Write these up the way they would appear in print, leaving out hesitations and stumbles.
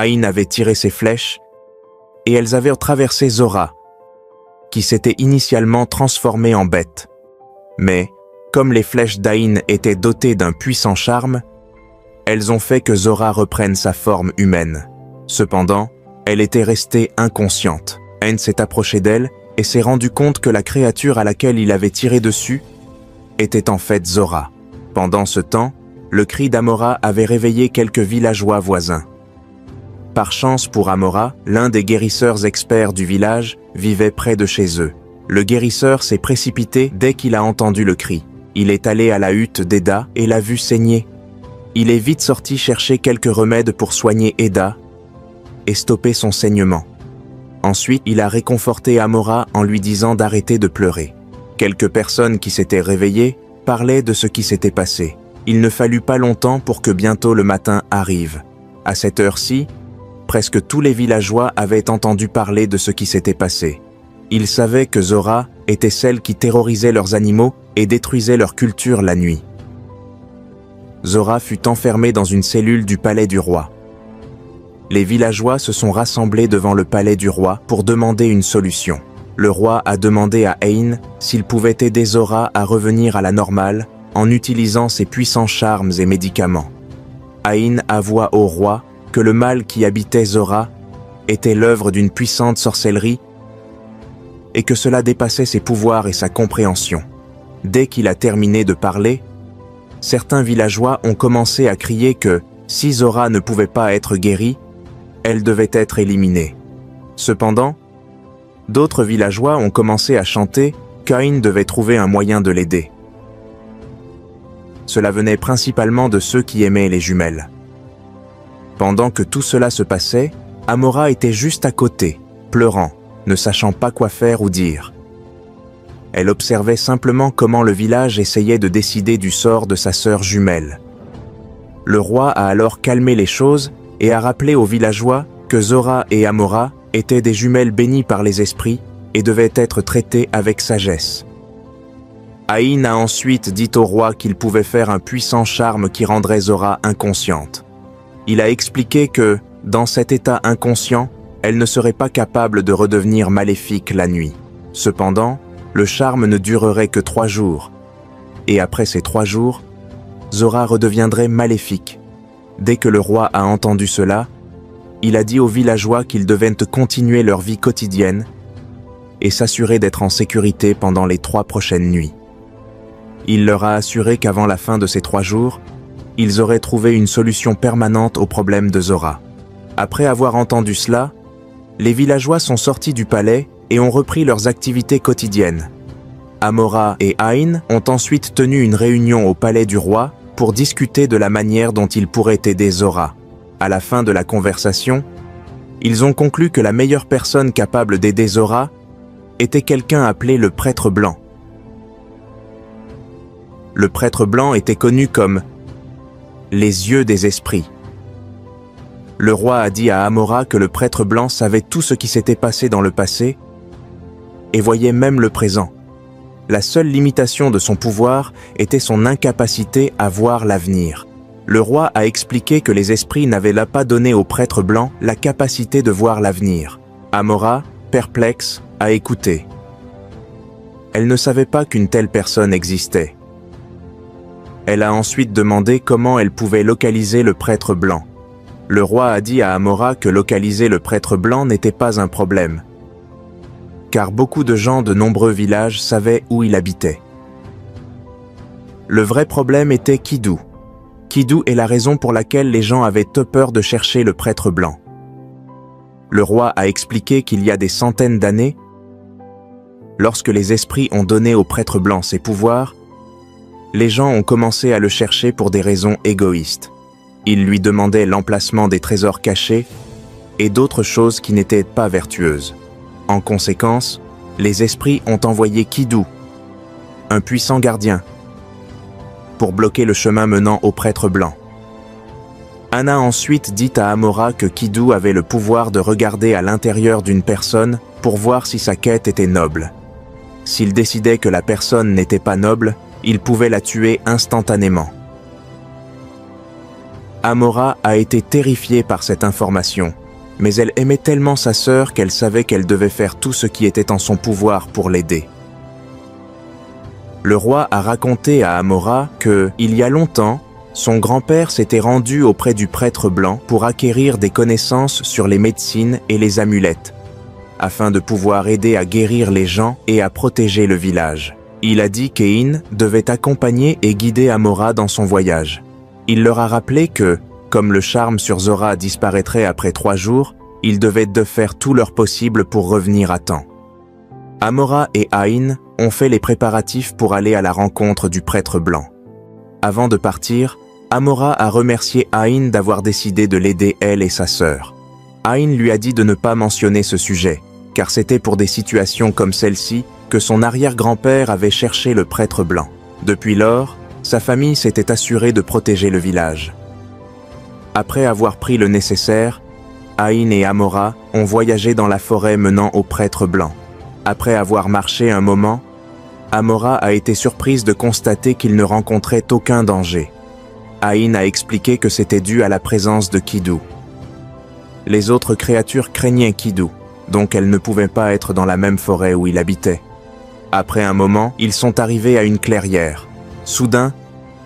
Aïn avait tiré ses flèches et elles avaient traversé Zora, qui s'était initialement transformée en bête. Mais, comme les flèches d'Aïn étaient dotées d'un puissant charme, elles ont fait que Zora reprenne sa forme humaine. Cependant, elle était restée inconsciente. Aïn s'est approché d'elle et s'est rendu compte que la créature à laquelle il avait tiré dessus était en fait Zora. Pendant ce temps, le cri d'Amora avait réveillé quelques villageois voisins. Par chance pour Amora, l'un des guérisseurs experts du village vivait près de chez eux. Le guérisseur s'est précipité dès qu'il a entendu le cri. Il est allé à la hutte d'Eda et l'a vu saigner. Il est vite sorti chercher quelques remèdes pour soigner Eda et stopper son saignement. Ensuite, il a réconforté Amora en lui disant d'arrêter de pleurer. Quelques personnes qui s'étaient réveillées parlaient de ce qui s'était passé. Il ne fallut pas longtemps pour que bientôt le matin arrive. À cette heure-ci, presque tous les villageois avaient entendu parler de ce qui s'était passé. Ils savaient que Zora était celle qui terrorisait leurs animaux et détruisait leur culture la nuit. Zora fut enfermée dans une cellule du palais du roi. Les villageois se sont rassemblés devant le palais du roi pour demander une solution. Le roi a demandé à Aïn s'il pouvait aider Zora à revenir à la normale en utilisant ses puissants charmes et médicaments. Aïn avoua au roi que le mal qui habitait Zora était l'œuvre d'une puissante sorcellerie et que cela dépassait ses pouvoirs et sa compréhension. Dès qu'il a terminé de parler, certains villageois ont commencé à crier que, si Zora ne pouvait pas être guérie, elle devait être éliminée. Cependant, d'autres villageois ont commencé à chanter qu'Aïn devait trouver un moyen de l'aider. Cela venait principalement de ceux qui aimaient les jumelles. Pendant que tout cela se passait, Amora était juste à côté, pleurant, ne sachant pas quoi faire ou dire. Elle observait simplement comment le village essayait de décider du sort de sa sœur jumelle. Le roi a alors calmé les choses et a rappelé aux villageois que Zora et Amora étaient des jumelles bénies par les esprits et devaient être traitées avec sagesse. Aïn a ensuite dit au roi qu'il pouvait faire un puissant charme qui rendrait Zora inconsciente. Il a expliqué que, dans cet état inconscient, elle ne serait pas capable de redevenir maléfique la nuit. Cependant, le charme ne durerait que 3 jours. Et après ces 3 jours, Zora redeviendrait maléfique. Dès que le roi a entendu cela, il a dit aux villageois qu'ils devaient continuer leur vie quotidienne et s'assurer d'être en sécurité pendant les 3 prochaines nuits. Il leur a assuré qu'avant la fin de ces 3 jours, ils auraient trouvé une solution permanente au problème de Zora. Après avoir entendu cela, les villageois sont sortis du palais et ont repris leurs activités quotidiennes. Amora et Aïn ont ensuite tenu une réunion au palais du roi pour discuter de la manière dont ils pourraient aider Zora. À la fin de la conversation, ils ont conclu que la meilleure personne capable d'aider Zora était quelqu'un appelé le prêtre blanc. Le prêtre blanc était connu comme les yeux des esprits. Le roi a dit à Amora que le prêtre blanc savait tout ce qui s'était passé dans le passé et voyait même le présent. La seule limitation de son pouvoir était son incapacité à voir l'avenir. Le roi a expliqué que les esprits n'avaient pas donné au prêtre blanc la capacité de voir l'avenir. Amora, perplexe, a écouté. Elle ne savait pas qu'une telle personne existait. Elle a ensuite demandé comment elle pouvait localiser le prêtre blanc. Le roi a dit à Amora que localiser le prêtre blanc n'était pas un problème, car beaucoup de gens de nombreux villages savaient où il habitait. Le vrai problème était Kidou. Kidou est la raison pour laquelle les gens avaient peur de chercher le prêtre blanc. Le roi a expliqué qu'il y a des centaines d'années, lorsque les esprits ont donné au prêtre blanc ses pouvoirs, les gens ont commencé à le chercher pour des raisons égoïstes. Ils lui demandaient l'emplacement des trésors cachés et d'autres choses qui n'étaient pas vertueuses. En conséquence, les esprits ont envoyé Kidou, un puissant gardien, pour bloquer le chemin menant au prêtre blanc. Anna ensuite dit à Amora que Kidou avait le pouvoir de regarder à l'intérieur d'une personne pour voir si sa quête était noble. S'il décidait que la personne n'était pas noble, il pouvait la tuer instantanément. Amora a été terrifiée par cette information, mais elle aimait tellement sa sœur qu'elle savait qu'elle devait faire tout ce qui était en son pouvoir pour l'aider. Le roi a raconté à Amora que, il y a longtemps, son grand-père s'était rendu auprès du prêtre blanc pour acquérir des connaissances sur les médecines et les amulettes, afin de pouvoir aider à guérir les gens et à protéger le village. Il a dit qu'Ein devait accompagner et guider Amora dans son voyage. Il leur a rappelé que, comme le charme sur Zora disparaîtrait après 3 jours, ils devaient faire tout leur possible pour revenir à temps. Amora et Ain ont fait les préparatifs pour aller à la rencontre du prêtre blanc. Avant de partir, Amora a remercié Ain d'avoir décidé de l'aider elle et sa sœur. Ain lui a dit de ne pas mentionner ce sujet, car c'était pour des situations comme celle-ci que son arrière-grand-père avait cherché le prêtre blanc. Depuis lors, sa famille s'était assurée de protéger le village. Après avoir pris le nécessaire, Ain et Amora ont voyagé dans la forêt menant au prêtre blanc. Après avoir marché un moment, Amora a été surprise de constater qu'il ne rencontrait aucun danger. Ain a expliqué que c'était dû à la présence de Kidou. Les autres créatures craignaient Kidou, donc elles ne pouvaient pas être dans la même forêt où il habitait. Après un moment, ils sont arrivés à une clairière. Soudain,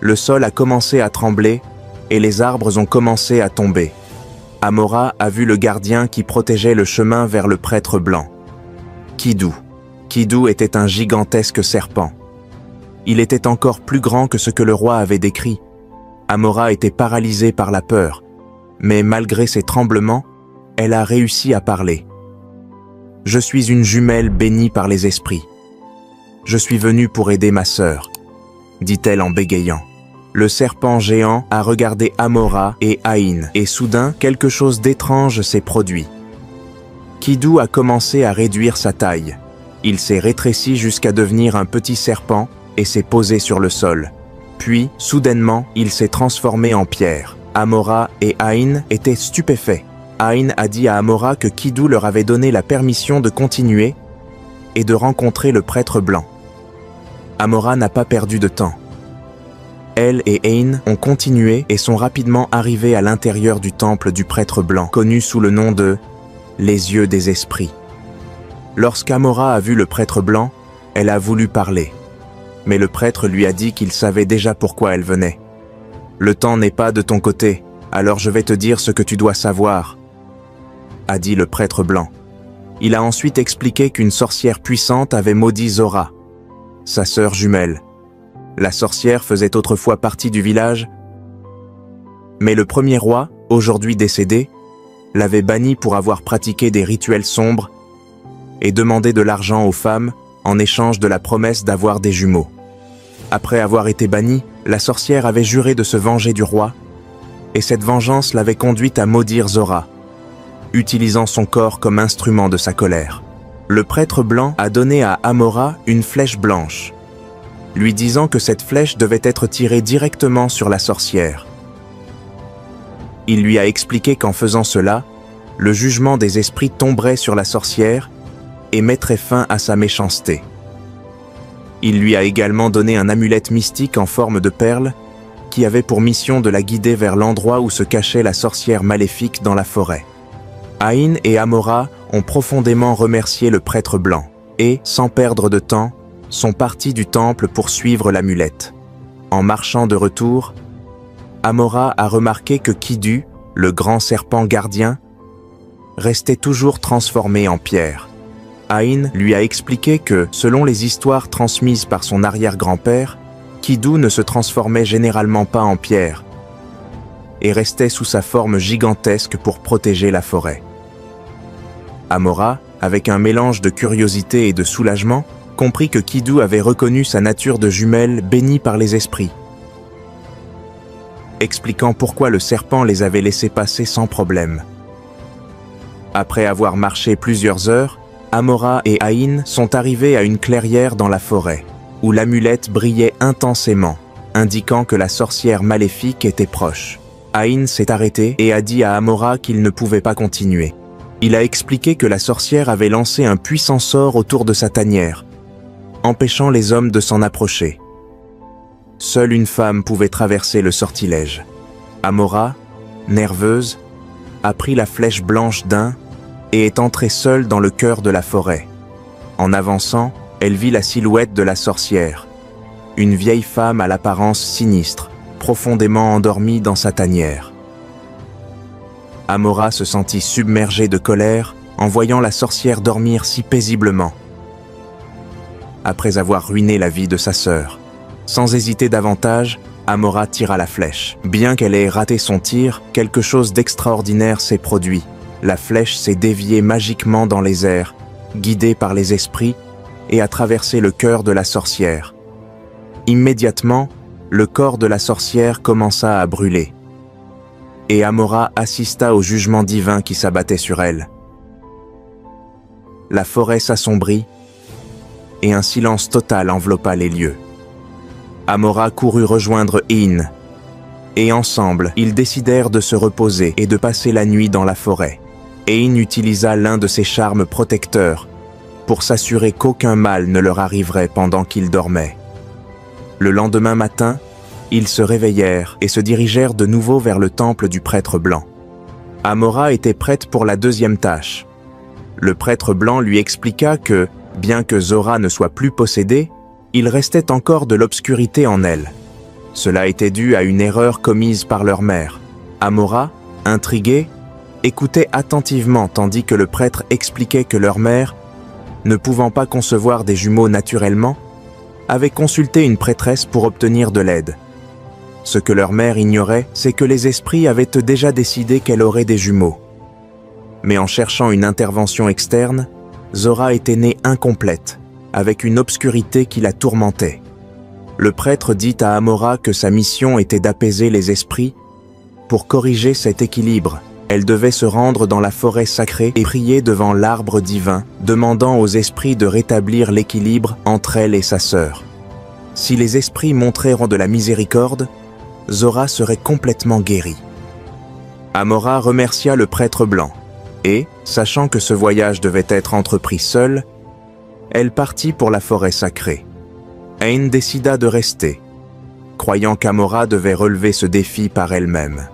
le sol a commencé à trembler et les arbres ont commencé à tomber. Amora a vu le gardien qui protégeait le chemin vers le prêtre blanc. Kidou. Kidou était un gigantesque serpent. Il était encore plus grand que ce que le roi avait décrit. Amora était paralysée par la peur, mais malgré ses tremblements, elle a réussi à parler. « Je suis une jumelle bénie par les esprits. Je suis venue pour aider ma sœur, » dit-elle en bégayant. Le serpent géant a regardé Amora et Ain, et soudain, quelque chose d'étrange s'est produit. Kidou a commencé à réduire sa taille. Il s'est rétréci jusqu'à devenir un petit serpent et s'est posé sur le sol. Puis, soudainement, il s'est transformé en pierre. Amora et Ain étaient stupéfaits. Ain a dit à Amora que Kidou leur avait donné la permission de continuer et de rencontrer le prêtre blanc. Amora n'a pas perdu de temps. Elle et Ain ont continué et sont rapidement arrivés à l'intérieur du temple du prêtre blanc, connu sous le nom de « Les yeux des esprits ». Lorsqu'Amora a vu le prêtre blanc, elle a voulu parler. Mais le prêtre lui a dit qu'il savait déjà pourquoi elle venait. « Le temps n'est pas de ton côté, alors je vais te dire ce que tu dois savoir », a dit le prêtre blanc. Il a ensuite expliqué qu'une sorcière puissante avait maudit Zora, sa sœur jumelle. La sorcière faisait autrefois partie du village, mais le premier roi, aujourd'hui décédé, l'avait bannie pour avoir pratiqué des rituels sombres et demandé de l'argent aux femmes en échange de la promesse d'avoir des jumeaux. Après avoir été bannie, la sorcière avait juré de se venger du roi, et cette vengeance l'avait conduite à maudire Zora, utilisant son corps comme instrument de sa colère. Le prêtre blanc a donné à Amora une flèche blanche, lui disant que cette flèche devait être tirée directement sur la sorcière. Il lui a expliqué qu'en faisant cela, le jugement des esprits tomberait sur la sorcière et mettrait fin à sa méchanceté. Il lui a également donné un amulette mystique en forme de perle qui avait pour mission de la guider vers l'endroit où se cachait la sorcière maléfique dans la forêt. Ain et Amora ont profondément remercié le prêtre blanc et, sans perdre de temps, sont partis du temple pour suivre l'amulette. En marchant de retour, Amora a remarqué que Kidou, le grand serpent gardien, restait toujours transformé en pierre. Ain lui a expliqué que, selon les histoires transmises par son arrière-grand-père, Kidou ne se transformait généralement pas en pierre et restait sous sa forme gigantesque pour protéger la forêt. Amora, avec un mélange de curiosité et de soulagement, comprit que Kidou avait reconnu sa nature de jumelle bénie par les esprits, expliquant pourquoi le serpent les avait laissés passer sans problème. Après avoir marché plusieurs heures, Amora et Ain sont arrivés à une clairière dans la forêt, où l'amulette brillait intensément, indiquant que la sorcière maléfique était proche. Ain s'est arrêté et a dit à Amora qu'il ne pouvait pas continuer. Il a expliqué que la sorcière avait lancé un puissant sort autour de sa tanière, empêchant les hommes de s'en approcher. Seule une femme pouvait traverser le sortilège. Amora, nerveuse, a pris la flèche blanche d'un et est entrée seule dans le cœur de la forêt. En avançant, elle vit la silhouette de la sorcière, une vieille femme à l'apparence sinistre, profondément endormie dans sa tanière. Amora se sentit submergée de colère en voyant la sorcière dormir si paisiblement. Après avoir ruiné la vie de sa sœur, sans hésiter davantage, Amora tira la flèche. Bien qu'elle ait raté son tir, quelque chose d'extraordinaire s'est produit. La flèche s'est déviée magiquement dans les airs, guidée par les esprits, et a traversé le cœur de la sorcière. Immédiatement, le corps de la sorcière commença à brûler. Et Amora assista au jugement divin qui s'abattait sur elle. La forêt s'assombrit, et un silence total enveloppa les lieux. Amora courut rejoindre Ain, et ensemble, ils décidèrent de se reposer et de passer la nuit dans la forêt. Ain utilisa l'un de ses charmes protecteurs pour s'assurer qu'aucun mal ne leur arriverait pendant qu'ils dormaient. Le lendemain matin, ils se réveillèrent et se dirigèrent de nouveau vers le temple du prêtre blanc. Amora était prête pour la deuxième tâche. Le prêtre blanc lui expliqua que, bien que Zora ne soit plus possédée, il restait encore de l'obscurité en elle. Cela était dû à une erreur commise par leur mère. Amora, intriguée, écoutait attentivement tandis que le prêtre expliquait que leur mère, ne pouvant pas concevoir des jumeaux naturellement, avait consulté une prêtresse pour obtenir de l'aide. Ce que leur mère ignorait, c'est que les esprits avaient déjà décidé qu'elle aurait des jumeaux. Mais en cherchant une intervention externe, Zora était née incomplète, avec une obscurité qui la tourmentait. Le prêtre dit à Amora que sa mission était d'apaiser les esprits. Pour corriger cet équilibre, elle devait se rendre dans la forêt sacrée et prier devant l'arbre divin, demandant aux esprits de rétablir l'équilibre entre elle et sa sœur. Si les esprits montrèrent de la miséricorde, Zora serait complètement guérie. Amora remercia le prêtre blanc et, sachant que ce voyage devait être entrepris seul, elle partit pour la forêt sacrée. Ain décida de rester, croyant qu'Amora devait relever ce défi par elle-même.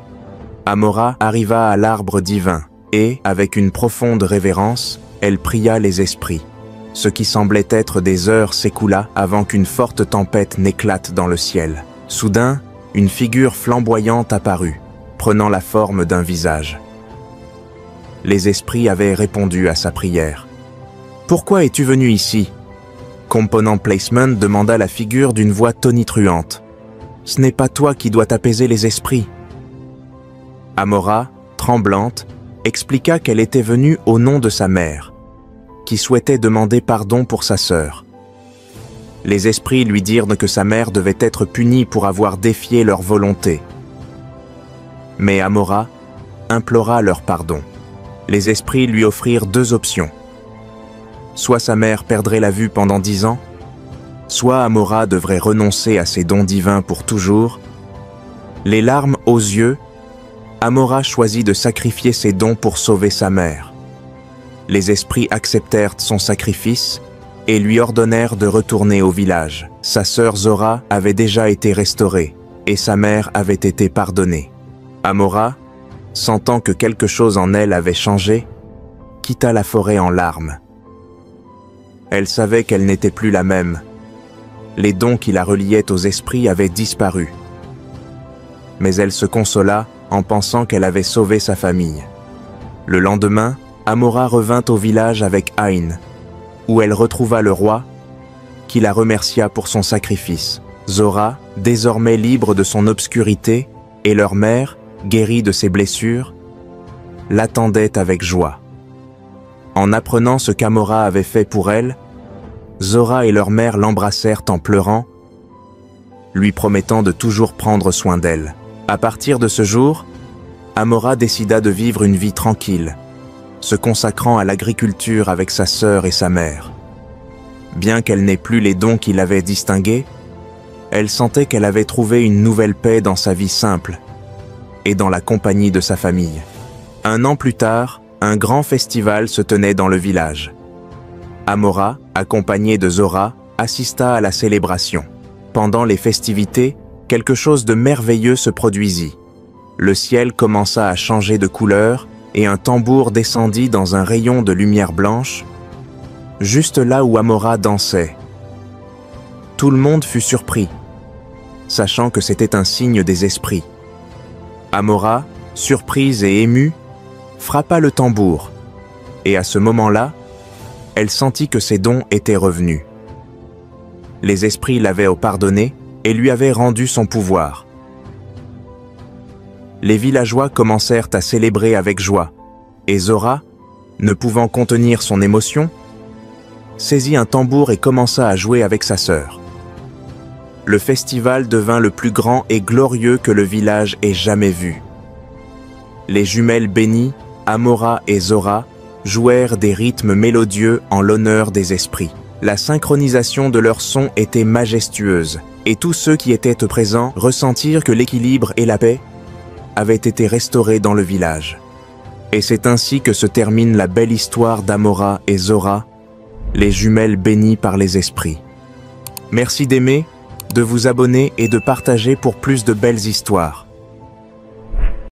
Amora arriva à l'arbre divin et, avec une profonde révérence, elle pria les esprits. Ce qui semblait être des heures s'écoula avant qu'une forte tempête n'éclate dans le ciel. Soudain, une figure flamboyante apparut, prenant la forme d'un visage. Les esprits avaient répondu à sa prière. « Pourquoi es-tu venu ici ?» Component Placement demanda la figure d'une voix tonitruante. « Ce n'est pas toi qui dois apaiser les esprits. » Amora, tremblante, expliqua qu'elle était venue au nom de sa mère, qui souhaitait demander pardon pour sa sœur. Les esprits lui dirent que sa mère devait être punie pour avoir défié leur volonté. Mais Amora implora leur pardon. Les esprits lui offrirent deux options. Soit sa mère perdrait la vue pendant 10 ans, soit Amora devrait renoncer à ses dons divins pour toujours. Les larmes aux yeux, Amora choisit de sacrifier ses dons pour sauver sa mère. Les esprits acceptèrent son sacrifice et lui ordonnèrent de retourner au village. Sa sœur Zora avait déjà été restaurée et sa mère avait été pardonnée. Amora, sentant que quelque chose en elle avait changé, quitta la forêt en larmes. Elle savait qu'elle n'était plus la même. Les dons qui la reliaient aux esprits avaient disparu. Mais elle se consola en pensant qu'elle avait sauvé sa famille. Le lendemain, Amora revint au village avec Ain, où elle retrouva le roi, qui la remercia pour son sacrifice. Zora, désormais libre de son obscurité, et leur mère, guérie de ses blessures, l'attendait avec joie. En apprenant ce qu'Amora avait fait pour elle, Zora et leur mère l'embrassèrent en pleurant, lui promettant de toujours prendre soin d'elle. À partir de ce jour, Amora décida de vivre une vie tranquille, se consacrant à l'agriculture avec sa sœur et sa mère. Bien qu'elle n'ait plus les dons qui l'avaient distinguée, elle sentait qu'elle avait trouvé une nouvelle paix dans sa vie simple et dans la compagnie de sa famille. 1 an plus tard, un grand festival se tenait dans le village. Amora, accompagnée de Zora, assista à la célébration. Pendant les festivités, quelque chose de merveilleux se produisit. le ciel commença à changer de couleur et un tambour descendit dans un rayon de lumière blanche, juste là où Amora dansait. Tout le monde fut surpris, sachant que c'était un signe des esprits. Amora, surprise et émue, frappa le tambour, et à ce moment-là, elle sentit que ses dons étaient revenus. Les esprits l'avaient pardonné et lui avaient rendu son pouvoir. Les villageois commencèrent à célébrer avec joie, et Zora, ne pouvant contenir son émotion, saisit un tambour et commença à jouer avec sa sœur. Le festival devint le plus grand et glorieux que le village ait jamais vu. Les jumelles bénies, Amora et Zora, jouèrent des rythmes mélodieux en l'honneur des esprits. La synchronisation de leurs sons était majestueuse, et tous ceux qui étaient présents ressentirent que l'équilibre et la paix avaient été restaurés dans le village. Et c'est ainsi que se termine la belle histoire d'Amora et Zora, les jumelles bénies par les esprits. Merci d'aimer, de vous abonner et de partager pour plus de belles histoires.